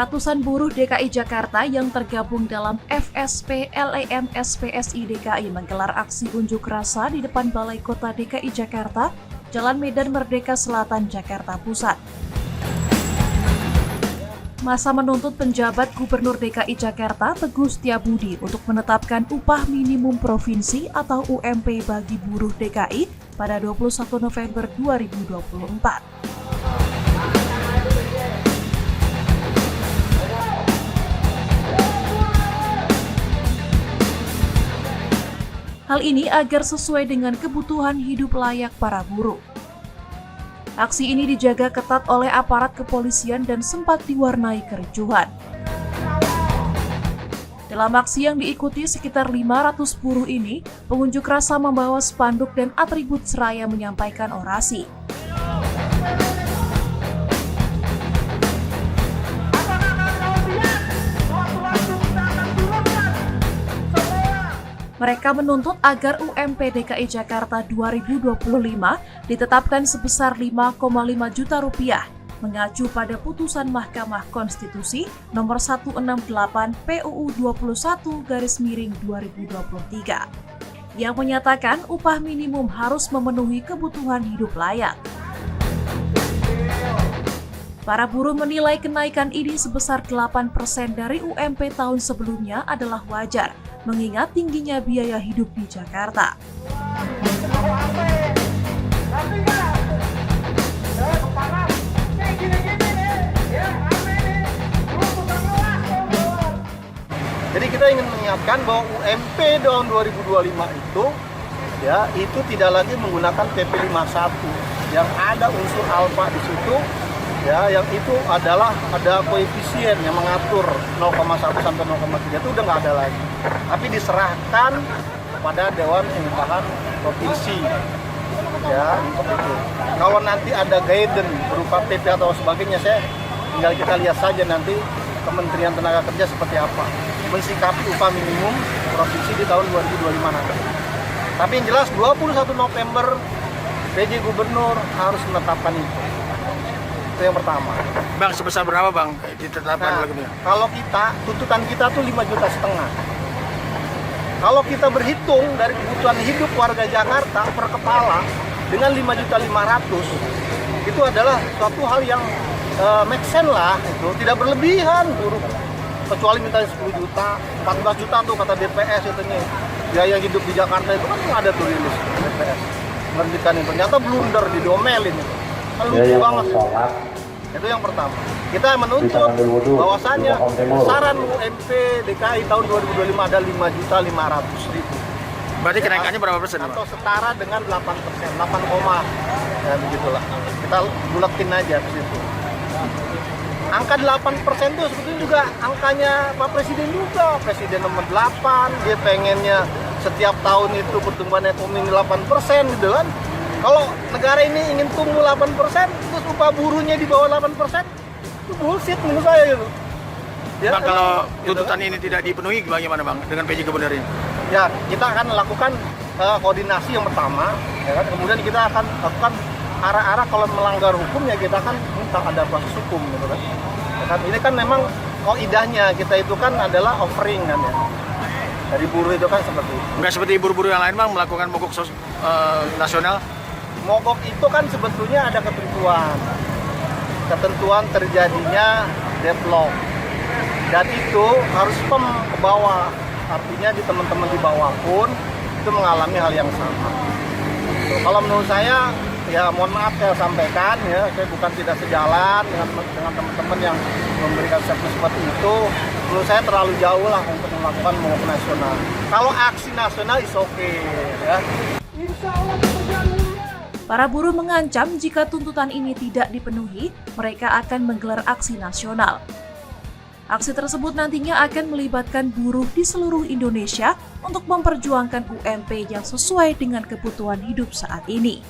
Ratusan buruh DKI Jakarta yang tergabung dalam FSP LEM SPSI DKI menggelar aksi unjuk rasa di depan Balai Kota DKI Jakarta, Jalan Medan Merdeka Selatan, Jakarta Pusat. Massa menuntut penjabat Gubernur DKI Jakarta Teguh Setiabudi untuk menetapkan upah minimum provinsi atau UMP bagi buruh DKI pada 21 November 2024. Hal ini agar sesuai dengan kebutuhan hidup layak para buruh. Aksi ini dijaga ketat oleh aparat kepolisian dan sempat diwarnai kericuhan. Dalam aksi yang diikuti sekitar 500 buruh ini, pengunjuk rasa membawa spanduk dan atribut seraya menyampaikan orasi. Mereka menuntut agar UMP DKI Jakarta 2025 ditetapkan sebesar 5,5 juta rupiah, mengacu pada putusan Mahkamah Konstitusi nomor 168 PUU 21/2023 yang menyatakan upah minimum harus memenuhi kebutuhan hidup layak. Para buruh menilai kenaikan ini sebesar 8% dari UMP tahun sebelumnya adalah wajar, mengingat tingginya biaya hidup di Jakarta. Jadi kita ingin mengingatkan bahwa UMP tahun 2025 itu tidak lagi menggunakan PP 51 yang ada unsur alfa di situ. Ya, yang itu adalah ada koefisien yang mengatur 0,1 sampai 0,3 itu udah nggak ada lagi. Tapi diserahkan pada Dewan Pengupahan Provinsi. Ya, untuk itu. Kalau nanti ada guidance berupa PP atau sebagainya, tinggal kita lihat saja nanti Kementerian Tenaga Kerja seperti apa mensikapi upah minimum provinsi di tahun 2025 nanti. Tapi yang jelas 21 November PJ Gubernur harus menetapkan itu. Itu yang pertama. Bang, sebesar berapa Bang ditetapkan lagunya? Kalau tuntutan kita tuh 5,5 juta. Kalau kita berhitung dari kebutuhan hidup warga Jakarta per kepala dengan 5.500.000 itu adalah suatu hal yang make sense lah, itu tidak berlebihan buruh. Kecuali minta 10 juta, 14 juta tuh kata DPS katanya. Biaya hidup di Jakarta itu kan ada tuh rilis DPS. Ngertikan itu ternyata blunder didomelin itu. Kan lucu banget. Itu yang pertama. Kita menuntut bahwasannya besaran UMP DKI tahun 2025 ada 5.500.000. Berarti kenaikannya berapa persen? Atau setara dengan 8%, 8, ya begitulah. Kita buletin aja ke situ. Angka 8% itu sebetulnya juga angkanya Pak Presiden juga. Presiden nomor 8, dia pengennya setiap tahun itu pertumbuhan ekonomi 8% gitu kan. Kalau negara ini ingin tumbuh 8%, terus upah buruhnya di bawah 8%, itu bullshit menurut saya gitu. Ya, Bang, kalau tuntutan ini tidak dipenuhi, bagaimana Bang dengan PJ Gubernur ini? Ya, kita akan lakukan koordinasi yang pertama, ya kan? Kemudian kita akan lakukan arah-arah kalau melanggar hukum, ya kita akan minta ada proses hukum gitu kan. Ya kan? Ini kan memang kaidahnya kita itu kan adalah offering kan ya. Dari buruh itu kan seperti itu. Enggak seperti buruh-buruh yang lain Bang melakukan mogok nasional? Mogok itu kan sebetulnya ada ketentuan terjadinya deadlock, dan itu harus firm ke bawah, artinya di teman-teman di bawah pun itu mengalami hal yang sama. Kalau menurut saya, ya mohon maaf saya sampaikan ya, saya bukan tidak sejalan dengan teman-teman yang memberikan servis seperti itu. Menurut saya terlalu jauh lah untuk melakukan mogok nasional. Kalau aksi nasional is okay ya. Insya Allah berjalan. Para buruh mengancam jika tuntutan ini tidak dipenuhi, mereka akan menggelar aksi nasional. Aksi tersebut nantinya akan melibatkan buruh di seluruh Indonesia untuk memperjuangkan UMP yang sesuai dengan kebutuhan hidup saat ini.